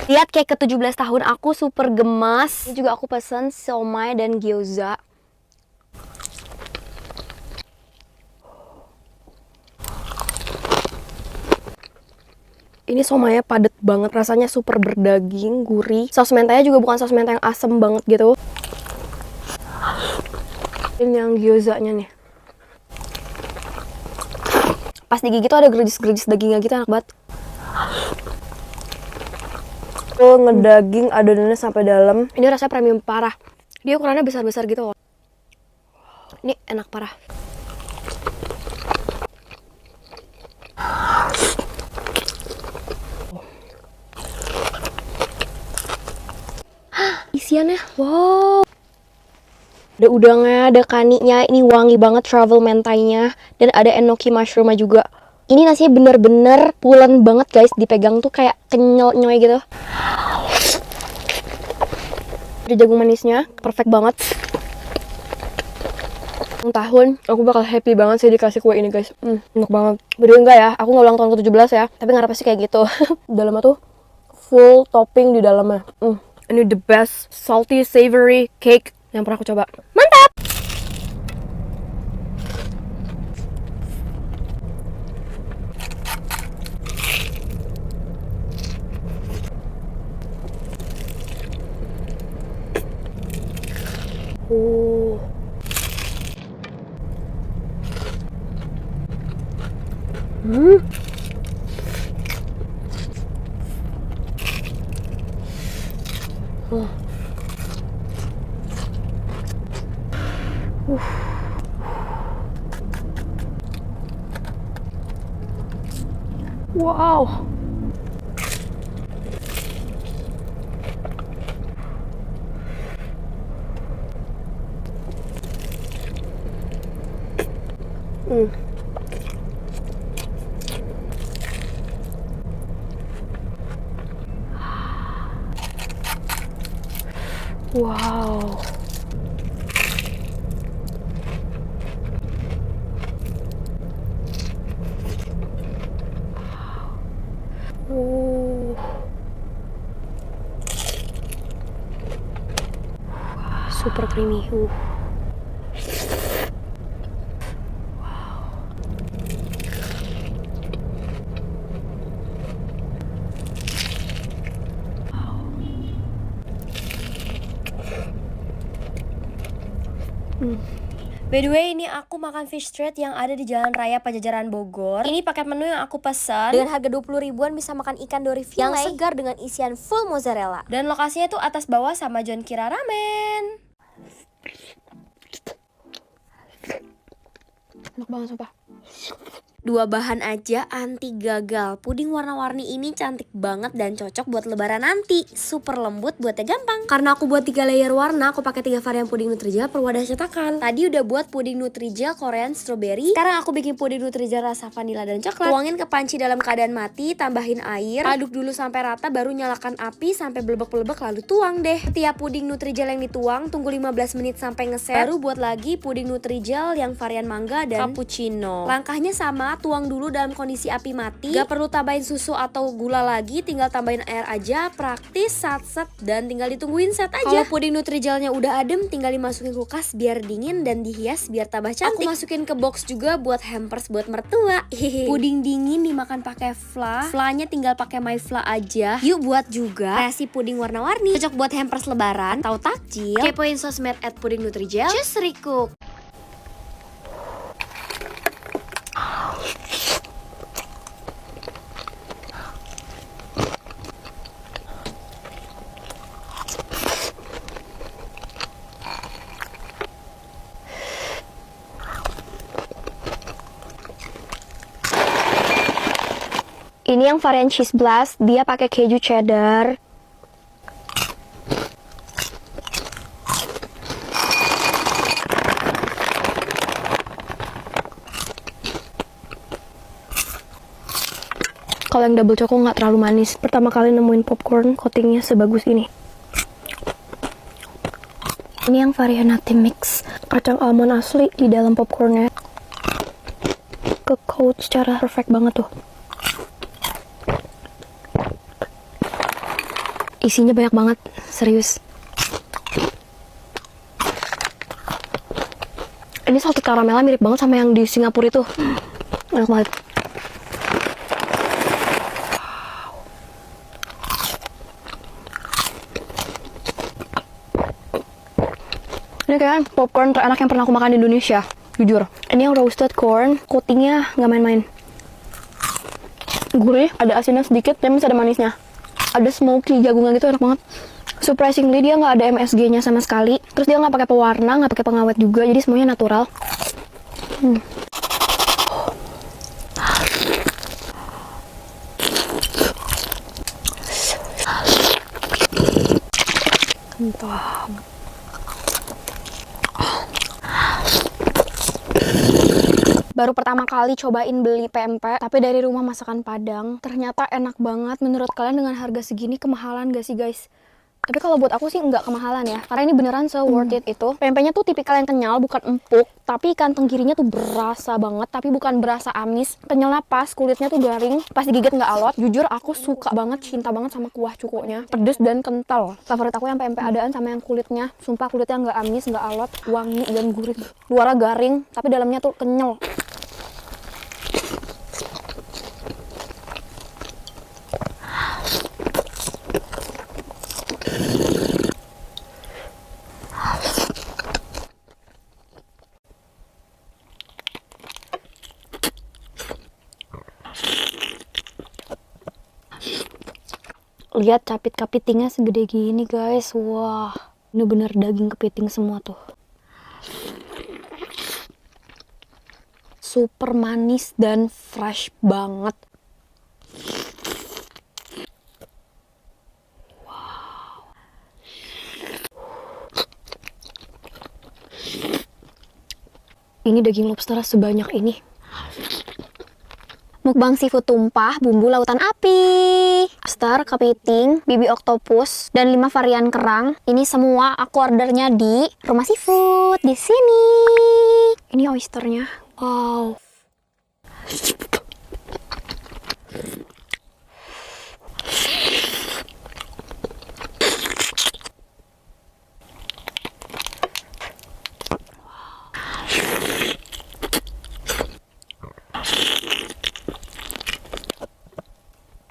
Lihat kayak ke 17 tahun aku super gemas. Ini juga aku pesen siomay dan gyoza. Ini somaynya padet banget, rasanya super berdaging, gurih. Saus mentanya juga bukan saus mentah yang asem banget gitu. Ini yang gyozanya nih. Pas digigit tuh ada gerigis-gerigis dagingnya gitu, enak banget. Tuh ngedaging adonannya sampai dalam. Ini rasanya premium parah. Dia ukurannya besar-besar gitu loh. Ini enak parah. Isiannya, wow. Ada udangnya, ada kaninya, ini wangi banget travel mentainya. Dan ada enoki mushroomnya juga. Ini nasinya bener-bener pulen banget guys, dipegang tuh kayak kenyal-nyoy gitu. Ada jagung manisnya, perfect banget. Tahun, aku bakal happy banget sih dikasih kue ini guys. Enak banget. Beda enggak ya, aku nggak ulang tahun ke-17 ya. Tapi nggak pasti kayak gitu. Dalamnya tuh full topping di dalamnya. Ini the best salty savory cake yang pernah aku coba. Mantap! Wow. Wow. Super creamy. By the way, ini aku makan fish street yang ada di Jalan Raya Pajajaran Bogor. Ini paket menu yang aku pesan. Dengan harga 20 ribuan bisa makan ikan dori fillet yang segar dengan isian full mozzarella. Dan lokasinya tuh atas bawah sama John Kira Ramen. Enak banget sumpah. 2 bahan aja anti gagal. Puding warna-warni ini cantik banget dan cocok buat lebaran nanti. Super lembut, buatnya gampang. Karena aku buat 3 layer warna, aku pakai 3 varian puding Nutrijel per wadah cetakan. Tadi udah buat puding Nutrijel Korean strawberry. Sekarang aku bikin puding Nutrijel rasa vanila dan coklat. Tuangin ke panci dalam keadaan mati, tambahin air, aduk dulu sampai rata, baru nyalakan api sampai belebek-belebek, lalu tuang deh. Setiap puding Nutrijel yang dituang, tunggu 15 menit sampai ngeset. Baru buat lagi puding Nutrijel yang varian mangga dan cappuccino. Langkahnya sama, tuang dulu dalam kondisi api mati. Gak perlu tambahin susu atau gula lagi, tinggal tambahin air aja. Praktis, satset, dan tinggal ditungguin set aja. Kalau puding Nutrijelnya udah adem, tinggal dimasukin kulkas biar dingin dan dihias biar tambah cantik. Aku masukin ke box juga buat hampers buat mertua. Puding dingin dimakan pakai fla. Flanya tinggal pakai my fla aja. Yuk buat juga kreasi puding warna-warni. Cocok buat hampers lebaran, tahu takjil. Kepoin sosmed @puding Nutrijel. Just recook. Ini yang varian cheese blast, dia pakai keju cheddar. Kalau yang double choco nggak terlalu manis. Pertama kali nemuin popcorn coatingnya sebagus ini. Ini yang varian nutty mix, kacang almond asli di dalam popcornnya. Ke coat secara perfect banget tuh. Isinya banyak banget, serius. Ini salted karamelnya mirip banget sama yang di Singapura itu. Enak banget. Ini kayak popcorn terenak yang pernah aku makan di Indonesia, jujur. Ini yang roasted corn, coatingnya nggak main-main. Gurih, ada asinnya sedikit, tapi masih ada manisnya. Ada smoky jagungan gitu, enak banget. Surprisingly dia nggak ada MSG-nya sama sekali. Terus dia nggak pakai pewarna, nggak pakai pengawet juga, jadi semuanya natural. Kental. Baru pertama kali cobain beli pempek, tapi dari rumah masakan Padang. Ternyata enak banget. Menurut kalian dengan harga segini kemahalan gak sih guys? Tapi kalau buat aku sih nggak kemahalan ya, karena ini beneran se-worth it itu. Pempeknya tuh tipikal yang kenyal, bukan empuk. Tapi ikan tenggirinya tuh berasa banget, tapi bukan berasa amis. Kenyalnya pas, kulitnya tuh garing, pas digigit nggak alot. Jujur aku suka banget, cinta banget sama kuah cukonya. Pedes dan kental. Favorit aku yang pempek adaan sama yang kulitnya. Sumpah kulitnya nggak amis, nggak alot, wangi dan gurih. Luarnya garing, tapi dalamnya tuh kenyal. Lihat capit kepitingnya segede gini guys. Wah, ini bener daging kepiting semua tuh. Super manis dan fresh banget. Wow. Ini daging lobster sebanyak ini. Mukbang seafood tumpah, bumbu lautan api, lobster, kepiting, bibi oktopus, dan 5 varian kerang. Ini semua aku ordernya di Rumah Seafood di sini. Ini oysternya. Wow.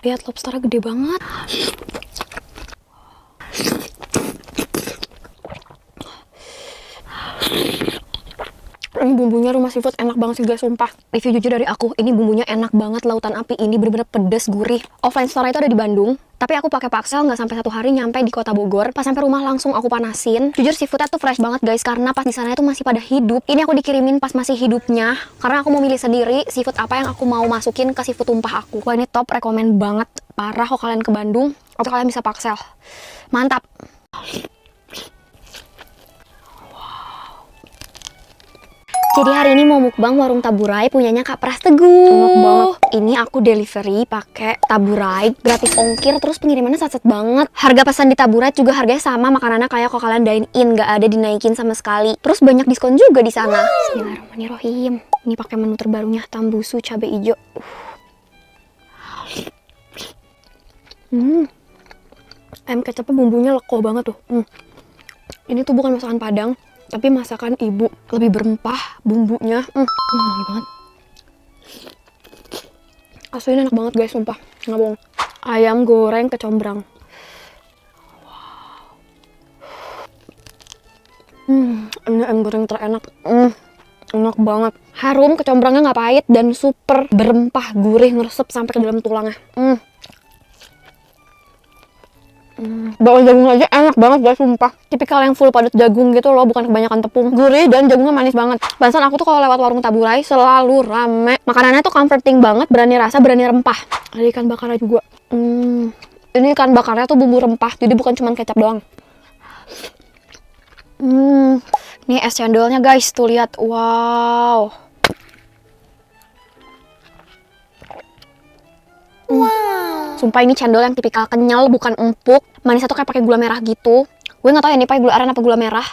Lihat lobsternya gede banget. Ini bumbunya Rumah Seafood enak banget sih guys, sumpah. Review jujur dari aku, ini bumbunya enak banget. Lautan api ini bener-bener pedes, gurih. Offline store itu ada di Bandung, tapi aku pakai Paxel nggak sampai 1 hari nyampe di Kota Bogor. Pas sampai rumah langsung aku panasin. Jujur seafoodnya tuh fresh banget guys, karena pas di sana itu masih pada hidup. Ini aku dikirimin pas masih hidupnya, karena aku mau milih sendiri seafood apa yang aku mau masukin ke seafood tumpah aku. Wah ini top, rekomen banget. Parah kalau kalian ke Bandung, atau kalian bisa Paxel. Mantap. Jadi hari ini mau mukbang warung Taburai punyanya Kak Pras Teguh. Enak banget. Ini aku delivery pakai Taburai, gratis ongkir, terus pengirimannya sat-sat banget. Harga pesan di Taburai juga harganya sama, makanannya kayak kalau kalian dine in, nggak ada dinaikin sama sekali. Terus banyak diskon juga di sana. Bismillahirrahmanirrahim. Ini pakai menu terbarunya, tambusu cabai hijau. Ayam kecapnya bumbunya leko banget tuh. Ini tuh bukan masakan Padang, tapi masakan ibu, lebih berempah bumbunya. Wangi banget. Aslinya enak banget guys, sumpah, nggak bohong. Ayam goreng kecombrang. Ini ayam goreng terenak. Enak banget. Harum, kecombrangnya nggak pahit dan super berempah, gurih, ngeresep sampai ke dalam tulangnya. Bawang jagung aja enak banget guys, sumpah. Tipikal yang full padat jagung gitu loh, bukan kebanyakan tepung. Gurih dan jagungnya manis banget. Bahasan aku tuh kalau lewat warung Taburai selalu rame. Makanannya tuh comforting banget, berani rasa, berani rempah. Ada ikan bakarnya juga. Ini ikan bakarnya tuh bumbu rempah, jadi bukan cuma kecap doang. Nih es cendolnya guys, tuh lihat. Wow. Sumpah ini cendol yang tipikal kenyal, bukan empuk. Manisnya tuh kayak pakai gula merah gitu. Gue nggak tahu ya ini pakai gula aren apa gula merah.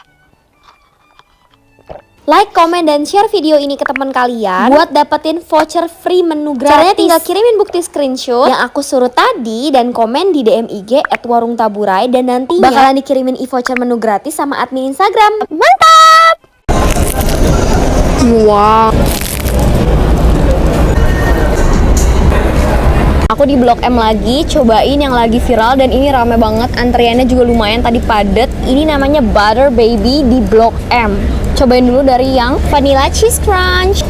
Like, komen, dan share video ini ke teman kalian buat dapetin voucher free menu gratis. Caranya tinggal kirimin bukti screenshot yang aku suruh tadi dan komen di DM IG @warungtaburai, dan nantinya bakalan dikirimin e-voucher menu gratis sama admin Instagram. Mantap! Wow. Aku di Blok M lagi, cobain yang lagi viral dan ini rame banget, antriannya juga lumayan tadi padet. Ini namanya Butter Baby di Blok M. Cobain dulu dari yang Vanilla Cheese Crunch.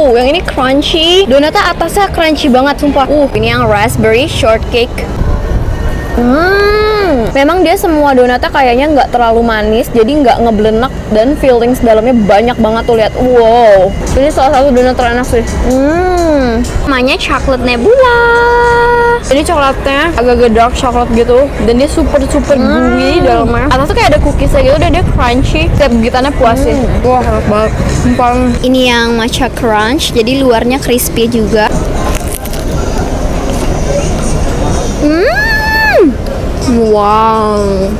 Yang ini crunchy. Donatnya atasnya crunchy banget, sumpah. Ini yang Raspberry Shortcake. Memang dia semua donatnya kayaknya nggak terlalu manis, jadi nggak ngeblenek dan fillings dalamnya banyak banget tuh, lihat. Wow, ini salah satu donat terenak sih. Namanya Chocolate Nebula. Ini coklatnya agak-agak dark coklat gitu, dan dia super gooey dalamnya. Atasnya kayak ada cookiesnya gitu, dan dia crunchy. Setiap gigitannya puas sih. Wah, enak banget. Ini yang matcha crunch, jadi luarnya crispy juga. Wow.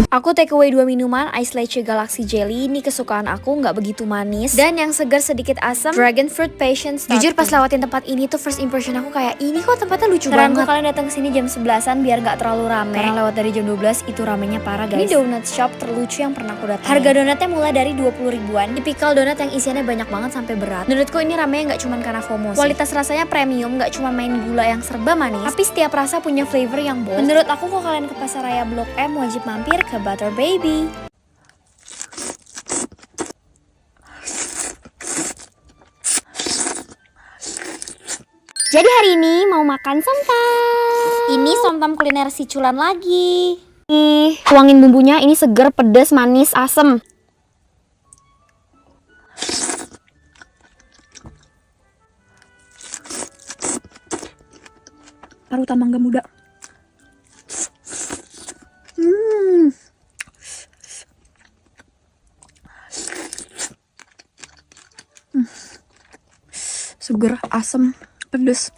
Aku take away 2 minuman Ice Latte Galaxy Jelly. Ini kesukaan aku, nggak begitu manis dan yang segar sedikit asam. Dragon Fruit Passion Starter. Jujur pas lewatin tempat ini tuh first impression aku kayak, ini kok tempatnya lucu banget. Kalian datang ke sini jam 11-an biar nggak terlalu rame. Karena lewat dari jam 12 itu ramenya parah, guys. Ini donut shop terlucu yang pernah aku datang. Harga donatnya mulai dari 20 ribuan. Tipikal donat yang isiannya banyak banget sampai berat. Menurutku ini ramenya nggak cuma karena FOMO sih. Kualitas rasanya premium, nggak cuma main gula yang serba manis, tapi setiap rasa punya flavor yang bold. Menurut aku, kalau kalian ke Pasar Raya Blok M wajib mampir ke Butter Baby. Jadi hari ini mau makan somtam. Ini somtam kuliner Sichuan lagi. Tuangin bumbunya, ini seger, pedas, manis, asem. Parutan mangga muda. Seger, asam, pedes.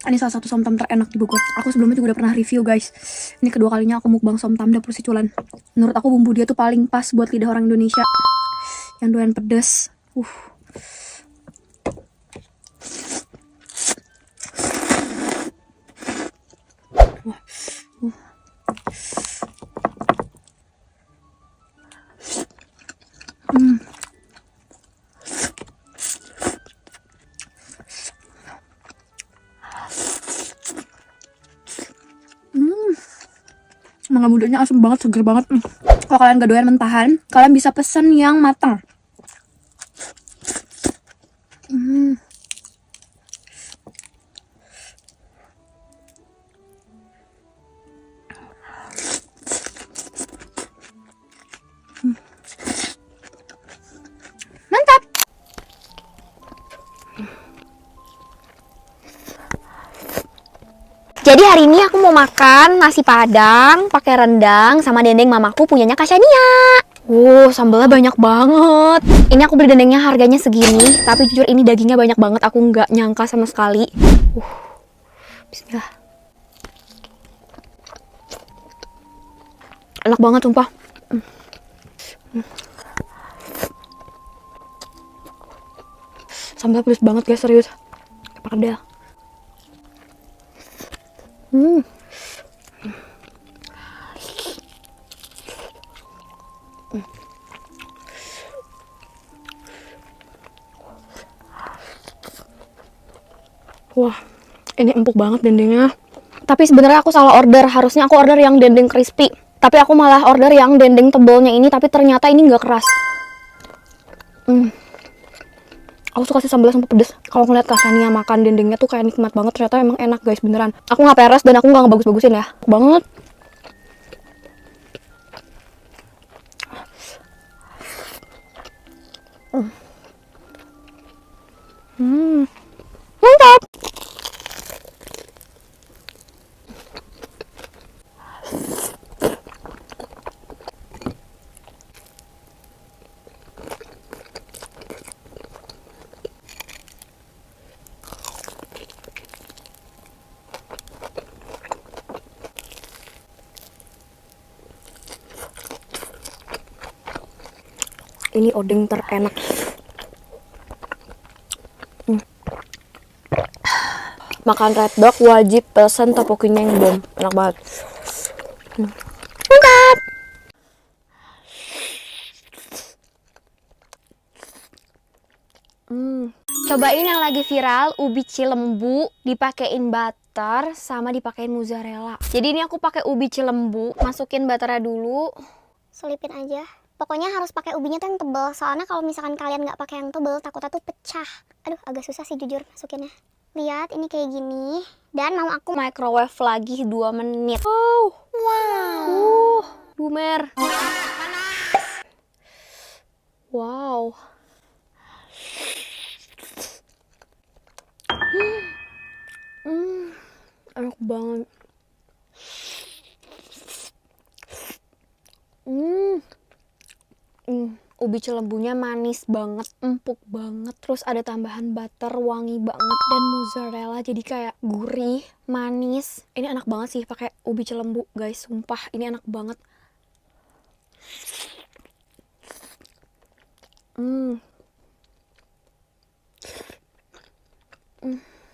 Ini salah satu somtam terenak di Bogor. Aku sebelumnya juga udah pernah review, guys. Ini kedua kalinya aku mukbang somtam dapur Sichuan. Menurut aku bumbu dia tuh paling pas buat lidah orang Indonesia yang doyan pedes. Mangga mudanya asam banget, seger banget. Kalau kalian gak doyan mentahan, kalian bisa pesen yang matang. Mantap. Jadi hari ini aku mau makan nasi padang pakai rendang sama dendeng mamaku punyanya Kasyania. Sambelnya banyak banget. Ini aku beli dendengnya harganya segini, tapi jujur ini dagingnya banyak banget. Aku nggak nyangka sama sekali. Bismillah. Enak banget sumpah. Sambal pedes banget guys, serius. Perkedel. Wah, ini empuk banget dendengnya. Tapi sebenarnya aku salah order. Harusnya aku order yang dendeng crispy. Tapi aku malah order yang dendeng tebelnya ini. Tapi ternyata ini nggak keras. Aku suka sih sambal sama pedes. Kalau ngeliat Kasyania makan dendengnya tuh kayak nikmat banget. Ternyata emang enak guys, beneran. Aku nggak peres dan aku nggak ngebagus-bagusin ya. Banget. Mantap. Ini odeng terenak. Makan red dog wajib pesen topokinya yang bom. Enak banget. Mantap. Cobain yang lagi viral, ubi cilembu dipakein butter sama dipakein mozzarella. Jadi ini aku pakai ubi cilembu, masukin butternya dulu. Selipin aja. Pokoknya harus pakai ubinya tuh yang tebel. Soalnya kalau misalkan kalian nggak pakai yang tebel, takutnya tuh pecah. Aduh, agak susah sih jujur masukinnya. Lihat, ini kayak gini. Dan mau aku Microwave lagi 2 menit. Oh, wow. Bumer. Wow. Enak banget. Ubi cilembunya manis banget, empuk banget. Terus ada tambahan butter, wangi banget. Dan mozzarella jadi kayak gurih, manis. Ini enak banget sih pakai ubi cilembu, guys. Sumpah, ini enak banget.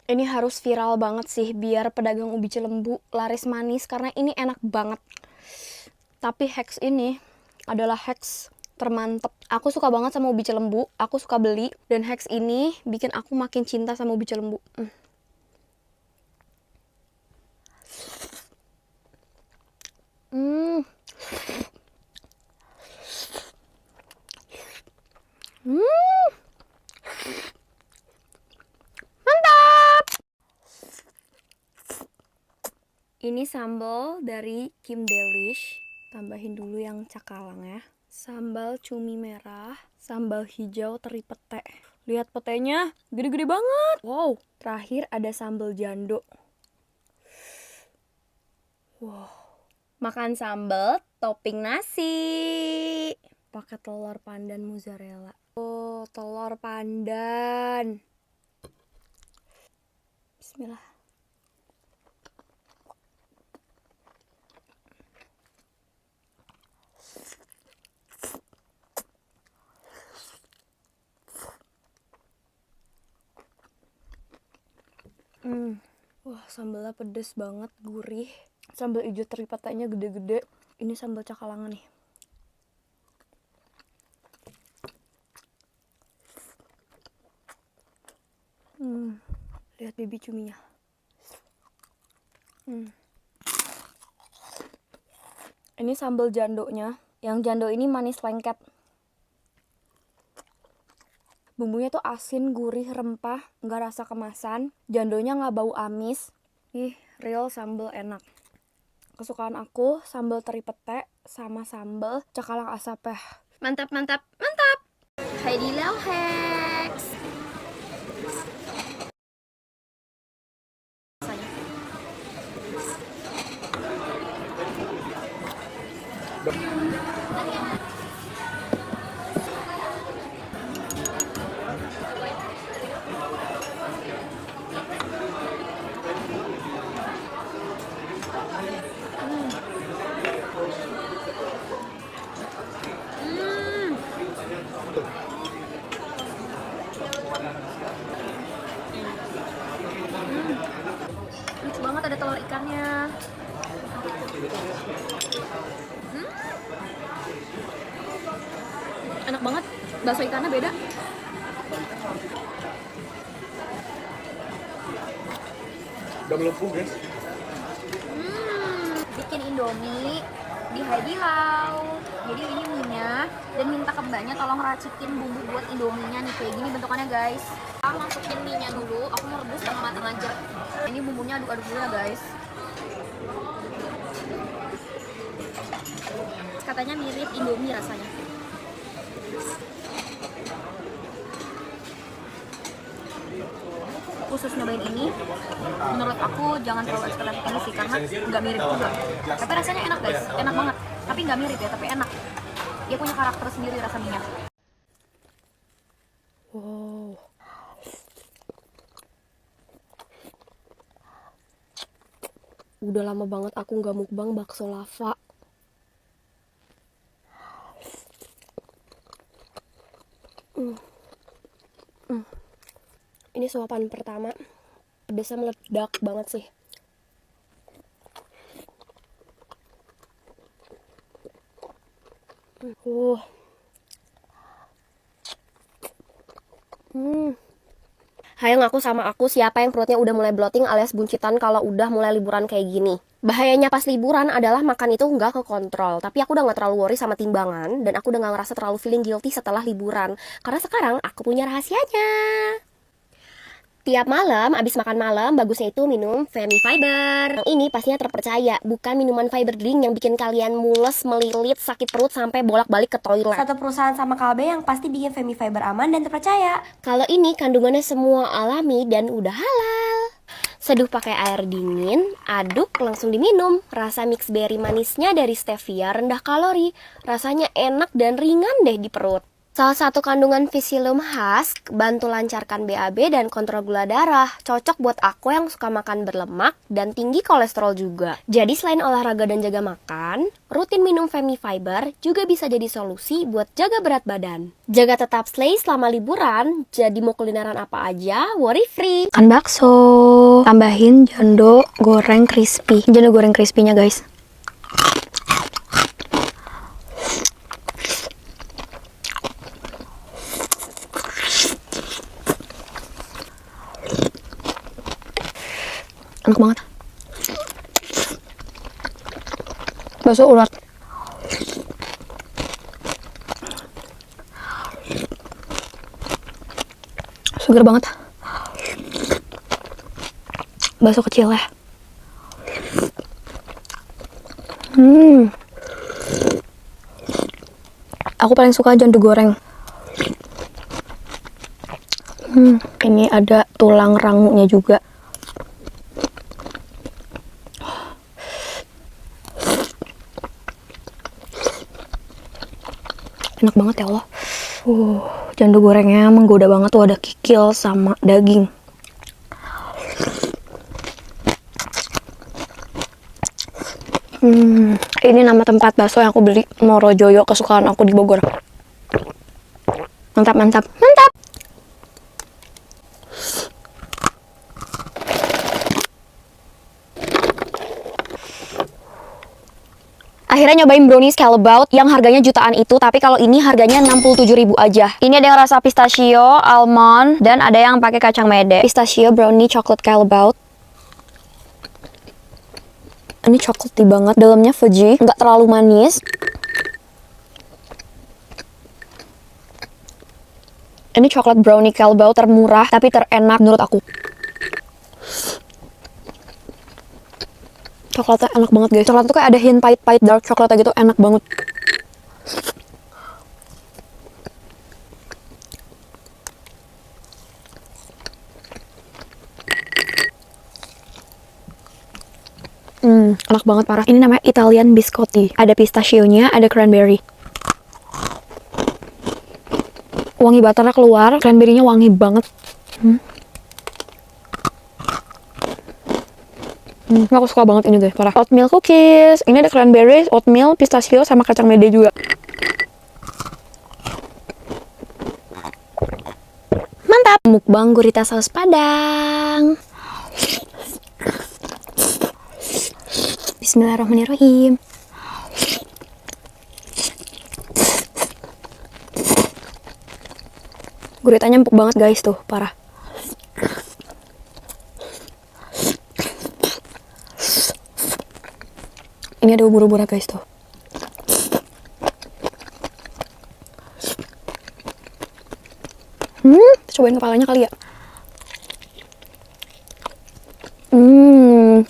Ini harus viral banget sih biar pedagang ubi cilembu laris manis karena ini enak banget. Tapi hacks ini adalah hacks termantep. Aku suka banget sama ubi cilembu, aku suka beli, dan hacks ini bikin aku makin cinta sama ubi cilembu. Mantap! Ini sambal dari Kim Delish. Tambahin dulu yang cakalang ya. Sambal cumi merah, sambal hijau teri pete. Lihat petenya, gede-gede banget. Wow, terakhir ada sambal jando. Wow. Makan sambal, topping nasi. Pakai telur pandan mozzarella. Oh, telur pandan. Bismillah. Wah, sambalnya pedes banget, gurih. Sambal hijau teri petenya gede-gede. Ini sambal cakalangan nih. Lihat bibi cuminya. Ini sambal jandonya. Yang jando ini manis lengket. Bumbunya tuh asin, gurih, rempah, nggak rasa kemasan. Jandonya nggak bau amis. Ih, real sambal enak. Kesukaan aku sambal teri pete sama sambal cakalang asapeh. Mantap, mantap, mantap. Heidi Lau Hacks. Lucu banget, ada telur ikannya. Enak banget, bakso ikannya beda. Udah melempung guys. Bikin Indomie di Heidi Lau. Jadi ini mie-nya, dan minta ke mbaknya tolong racikin bumbu buat Indominya nih, kayak gini bentukannya guys. Aku masukin mie-nya dulu, aku mau rebus setengah matang aja. Ini bumbunya aduk-aduk dulu ya guys. Katanya mirip Indomie rasanya. Khusus nyobain ini, menurut aku jangan terlalu ekspektasi ini sih, karena nggak mirip juga. Tapi rasanya enak guys, enak banget. Tapi nggak mirip ya, tapi enak. Dia punya karakter sendiri rasa minyak. Wow. Udah lama banget aku nggak mukbang bakso lava. Ini suapan pertama, pedasnya meledak banget sih. Hayo ngaku sama aku siapa yang perutnya udah mulai bloating alias buncitan kalau udah mulai liburan kayak gini. Bahayanya pas liburan adalah makan itu nggak kekontrol. Tapi aku udah nggak terlalu worry sama timbangan dan aku udah nggak ngerasa terlalu feeling guilty setelah liburan. Karena sekarang aku punya rahasianya. Tiap malam, abis makan malam, bagusnya itu minum Femi Fiber. Yang ini pastinya terpercaya, bukan minuman fiber drink yang bikin kalian mules, melilit, sakit perut, sampai bolak-balik ke toilet. Satu perusahaan sama Kalbe yang pasti bikin Femi Fiber aman dan terpercaya. Kalau ini kandungannya semua alami dan udah halal. Seduh pakai air dingin, aduk langsung diminum. Rasa mix berry manisnya dari stevia rendah kalori. Rasanya enak dan ringan deh di perut. Salah satu kandungan Physium khas, bantu lancarkan BAB dan kontrol gula darah. Cocok buat aku yang suka makan berlemak dan tinggi kolesterol juga. Jadi selain olahraga dan jaga makan, rutin minum Femi Fiber juga bisa jadi solusi buat jaga berat badan. Jaga tetap slay selama liburan, jadi mau kulineran apa aja, worry free. Makan bakso, tambahin jando goreng crispy. Jando goreng crispy-nya guys. Enak banget. Bakso urat. Seger banget. Bakso kecil ya. Aku paling suka jando goreng. Ini ada tulang rangunya juga. Enak banget ya Allah. Jando gorengnya menggoda banget tuh, ada kikil sama daging. Ini nama tempat bakso yang aku beli, Morojoyo, kesukaan aku di Bogor. Mantap, mantap, mantap. Akhirnya nyobain brownies Callebaut yang harganya jutaan itu, tapi kalau ini harganya 67.000 aja. Ini ada yang rasa pistachio, almond, dan ada yang pakai kacang mede. Pistachio brownie chocolate Callebaut. Ini chocolatey banget, dalamnya fudgy, nggak terlalu manis. Ini coklat brownie Callebaut termurah, tapi terenak menurut aku. Coklatnya enak banget guys. Coklat tuh kayak ada hint pahit-pahit dark coklatnya gitu, enak banget. Enak banget parah. Ini namanya Italian biscotti. Ada pistachionya, ada cranberry. Wangi butternya keluar, cranberry-nya wangi banget. Aku suka banget ini guys, parah. Oatmeal cookies. Ini ada cranberry, oatmeal, pistachio, sama kacang mede juga. Mantap. Mukbang gurita saus padang. Bismillahirrahmanirrahim. Guritanya empuk banget guys tuh, parah. Ini ada ubur-ubur guys tuh. Cobain kepalanya kali ya.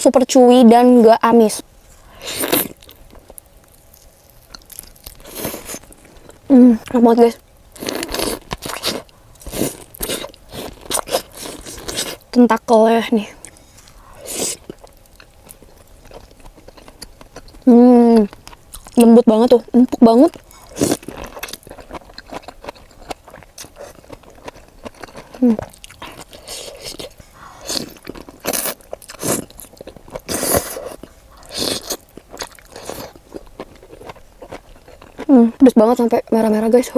Super chewy dan gak amis. Enak banget guys. Tentakelnya nih. Lembut banget tuh, empuk banget. Pedes banget sampai merah-merah guys.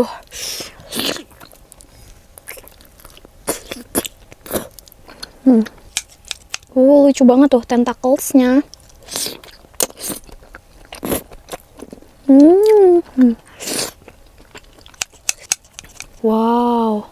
Lucu banget tuh tentacles-nya. Wow.